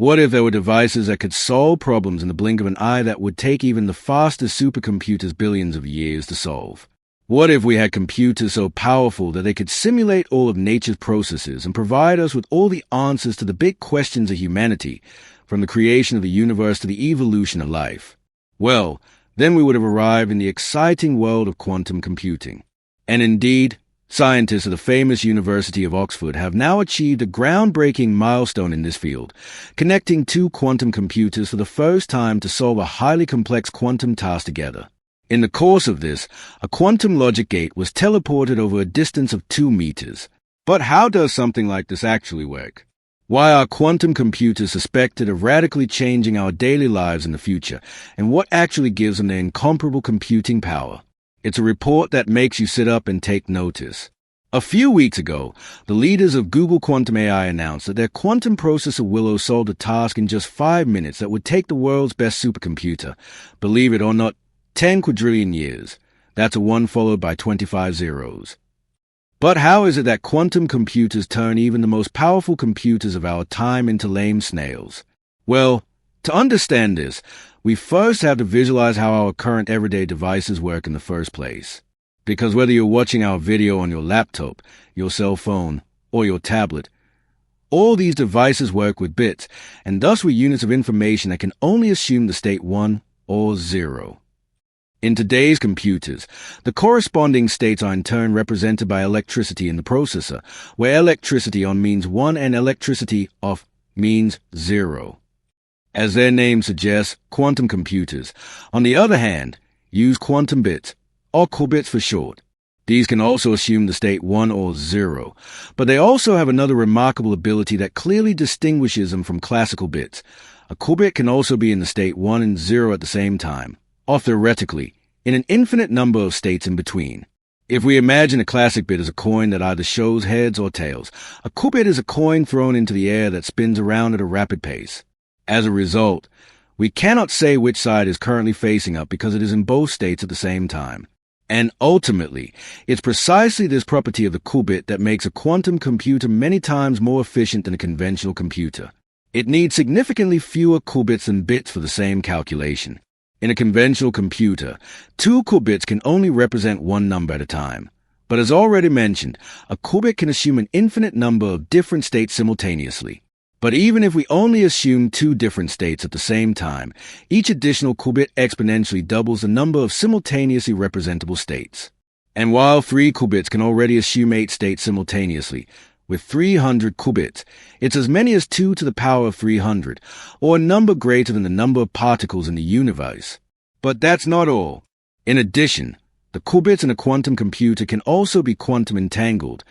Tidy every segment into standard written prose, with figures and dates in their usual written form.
What if there were devices that could solve problems in the blink of an eye that would take even the fastest supercomputers billions of years to solve? What if we had computers so powerful that they could simulate all of nature's processes and provide us with all the answers to the big questions of humanity, from the creation of the universe to the evolution of life? Well, then we would have arrived in the exciting world of quantum computing. And indeed, scientists at the famous University of Oxford have now achieved a groundbreaking milestone in this field, connecting two quantum computers for the first time to solve a highly complex quantum task together. In the course of this, a quantum logic gate was teleported over a distance of 2 meters. But how does something like this actually work? Why are quantum computers suspected of radically changing our daily lives in the future, and what actually gives them their incomparable computing power? It's a report that makes you sit up and take notice. A few weeks ago, the leaders of Google Quantum AI announced that their quantum processor Willow solved a task in just 5 minutes that would take the world's best supercomputer, believe it or not, 10 quadrillion years. That's a 1 followed by 25 zeros. But how is it that quantum computers turn even the most powerful computers of our time into lame snails? Well, to understand this, we first have to visualize how our current everyday devices work in the first place. Because whether you're watching our video on your laptop, your cell phone, or your tablet, all these devices work with bits, and thus with units of information that can only assume the state 1 or 0. In today's computers, the corresponding states are in turn represented by electricity in the processor, where electricity on means 1 and electricity off means 0. As their name suggests, quantum computers, on the other hand, use quantum bits, or qubits for short. These can also assume the state 1 or 0, but they also have another remarkable ability that clearly distinguishes them from classical bits. A qubit can also be in the state 1 and 0 at the same time, or theoretically, in an infinite number of states in between. If we imagine a classic bit as a coin that either shows heads or tails, a qubit is a coin thrown into the air that spins around at a rapid pace. As a result, we cannot say which side is currently facing up because it is in both states at the same time. And ultimately, it's precisely this property of the qubit that makes a quantum computer many times more efficient than a conventional computer. It needs significantly fewer qubits than bits for the same calculation. In a conventional computer, 2 qubits can only represent one number at a time. But as already mentioned, a qubit can assume an infinite number of different states simultaneously. But even if we only assume 2 different states at the same time, each additional qubit exponentially doubles the number of simultaneously representable states. And while 3 qubits can already assume 8 states simultaneously, with 300 qubits, it's as many as 2 to the power of 300, or a number greater than the number of particles in the universe. But that's not all. In addition, the qubits in a quantum computer can also be quantum entangled,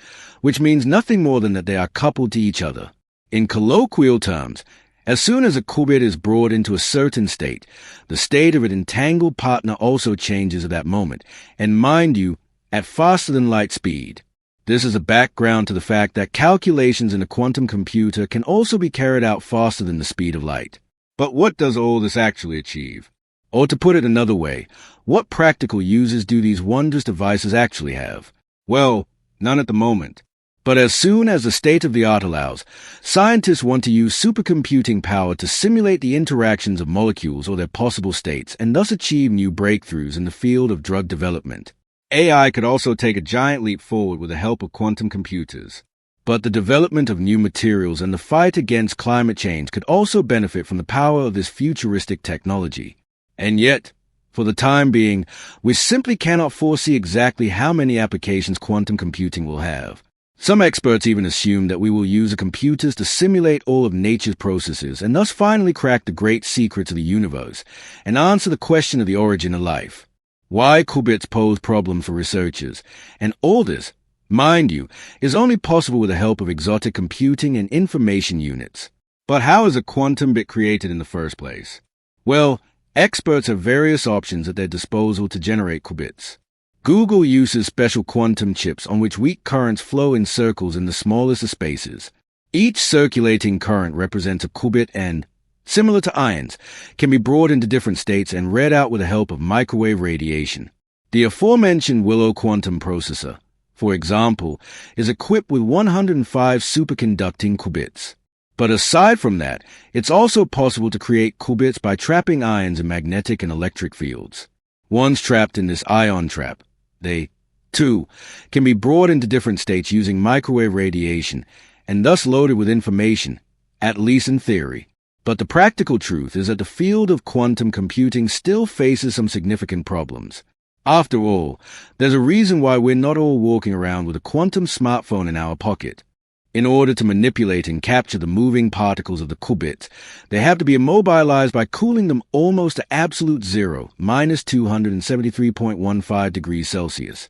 which means nothing more than that they are coupled to each other. In colloquial terms, as soon as a qubit is brought into a certain state, the state of an entangled partner also changes at that moment, and mind you, at faster than light speed. This is a background to the fact that calculations in a quantum computer can also be carried out faster than the speed of light. But what does all this actually achieve? Or to put it another way, what practical uses do these wondrous devices actually have? Well, none at the moment. But as soon as the state-of-the-art allows, scientists want to use supercomputing power to simulate the interactions of molecules or their possible states and thus achieve new breakthroughs in the field of drug development. AI could also take a giant leap forward with the help of quantum computers. But the development of new materials and the fight against climate change could also benefit from the power of this futuristic technology. And yet, for the time being, we simply cannot foresee exactly how many applications quantum computing will have. Some experts even assume that we will use the computers to simulate all of nature's processes and thus finally crack the great secrets of the universe and answer the question of the origin of life. Why qubits pose problems for researchers, and all this, mind you, is only possible with the help of exotic computing and information units. But how is a quantum bit created in the first place? Well, experts have various options at their disposal to generate qubits. Google uses special quantum chips on which weak currents flow in circles in the smallest of spaces. Each circulating current represents a qubit and, similar to ions, can be brought into different states and read out with the help of microwave radiation. The aforementioned Willow quantum processor, for example, is equipped with 105 superconducting qubits. But aside from that, it's also possible to create qubits by trapping ions in magnetic and electric fields. Once trapped in this ion trap, they, too, can be brought into different states using microwave radiation and thus loaded with information, at least in theory. But the practical truth is that the field of quantum computing still faces some significant problems. After all, there's a reason why we're not all walking around with a quantum smartphone in our pocket. In order to manipulate and capture the moving particles of the qubits, they have to be immobilized by cooling them almost to absolute zero, minus 273.15 degrees Celsius.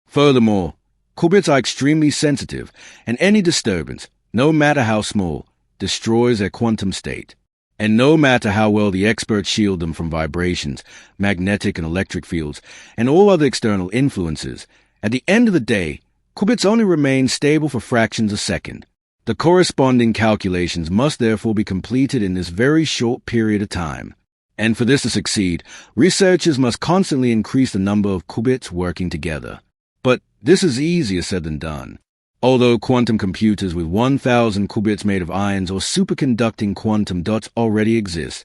Furthermore, qubits are extremely sensitive, and any disturbance, no matter how small, destroys their quantum state. And no matter how well the experts shield them from vibrations, magnetic and electric fields, and all other external influences, at the end of the day, qubits only remain stable for fractions of a second. The corresponding calculations must therefore be completed in this very short period of time. And for this to succeed, researchers must constantly increase the number of qubits working together. But this is easier said than done. Although quantum computers with 1,000 qubits made of ions or superconducting quantum dots already exist,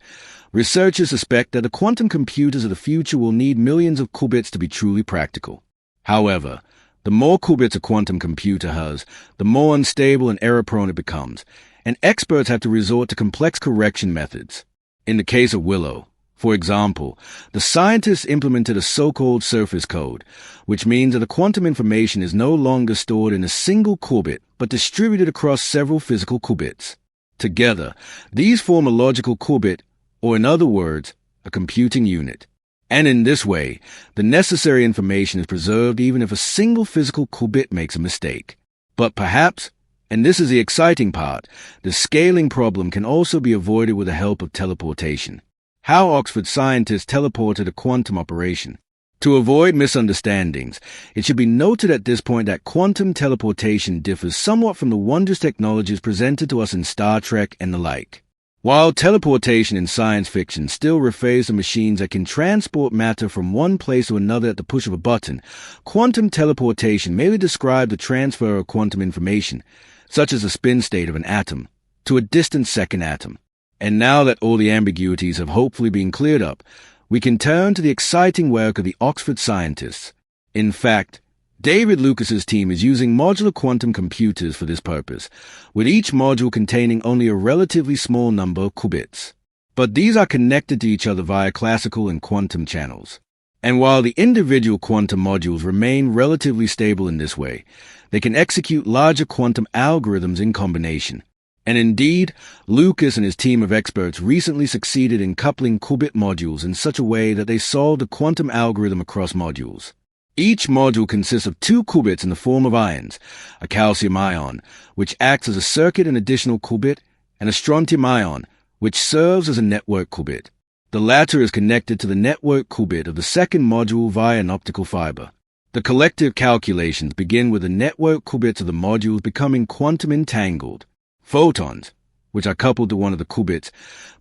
researchers suspect that the quantum computers of the future will need millions of qubits to be truly practical. However, the more qubits a quantum computer has, the more unstable and error-prone it becomes, and experts have to resort to complex correction methods. In the case of Willow, for example, the scientists implemented a so-called surface code, which means that the quantum information is no longer stored in a single qubit, but distributed across several physical qubits. Together, these form a logical qubit, or in other words, a computing unit. And in this way, the necessary information is preserved even if a single physical qubit makes a mistake. But perhaps, and this is the exciting part, the scaling problem can also be avoided with the help of teleportation. How Oxford scientists teleported a quantum operation. To avoid misunderstandings, it should be noted at this point that quantum teleportation differs somewhat from the wondrous technologies presented to us in Star Trek and the like. While teleportation in science fiction still refers to machines that can transport matter from one place to another at the push of a button, quantum teleportation merely describes the transfer of quantum information, such as the spin state of an atom, to a distant second atom. And now that all the ambiguities have hopefully been cleared up, we can turn to the exciting work of the Oxford scientists. In fact, David Lucas's team is using modular quantum computers for this purpose, with each module containing only a relatively small number of qubits. But these are connected to each other via classical and quantum channels. And while the individual quantum modules remain relatively stable in this way, they can execute larger quantum algorithms in combination. And indeed, Lucas and his team of experts recently succeeded in coupling qubit modules in such a way that they solved a quantum algorithm across modules. Each module consists of two qubits in the form of ions, a calcium ion, which acts as a circuit and additional qubit, and a strontium ion, which serves as a network qubit. The latter is connected to the network qubit of the second module via an optical fiber. The collective calculations begin with the network qubits of the modules becoming quantum entangled. Photons, which are coupled to one of the qubits,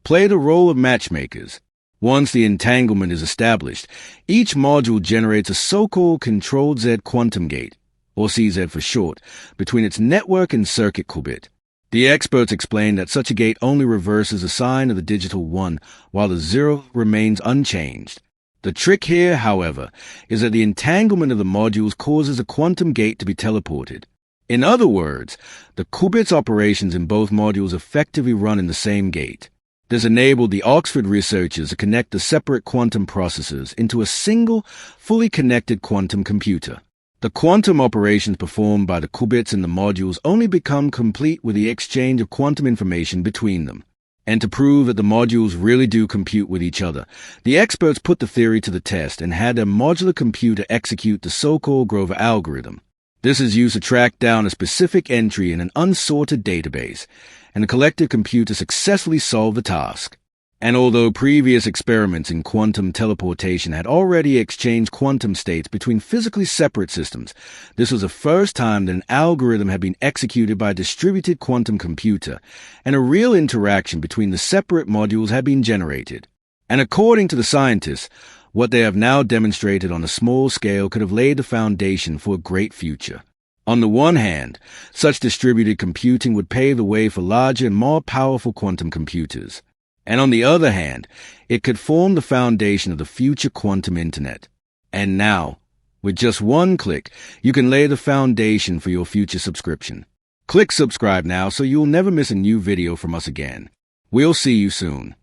play the role of matchmakers. Once the entanglement is established, each module generates a so-called controlled Z quantum gate, or CZ for short, between its network and circuit qubit. The experts explain that such a gate only reverses the sign of the digital 1, while the 0 remains unchanged. The trick here, however, is that the entanglement of the modules causes a quantum gate to be teleported. In other words, the qubits operations in both modules effectively run in the same gate. This enabled the Oxford researchers to connect the separate quantum processors into a single, fully connected quantum computer. The quantum operations performed by the qubits in the modules only become complete with the exchange of quantum information between them. And to prove that the modules really do compute with each other, the experts put the theory to the test and had their modular computer execute the so-called Grover algorithm. This is used to track down a specific entry in an unsorted database, and the collective computer successfully solved the task. And although previous experiments in quantum teleportation had already exchanged quantum states between physically separate systems, this was the first time that an algorithm had been executed by a distributed quantum computer, and a real interaction between the separate modules had been generated. And according to the scientists, what they have now demonstrated on a small scale could have laid the foundation for a great future. On the one hand, such distributed computing would pave the way for larger and more powerful quantum computers. And on the other hand, it could form the foundation of the future quantum internet. And now, with just one click, you can lay the foundation for your future subscription. Click subscribe now so you'll never miss a new video from us again. We'll see you soon.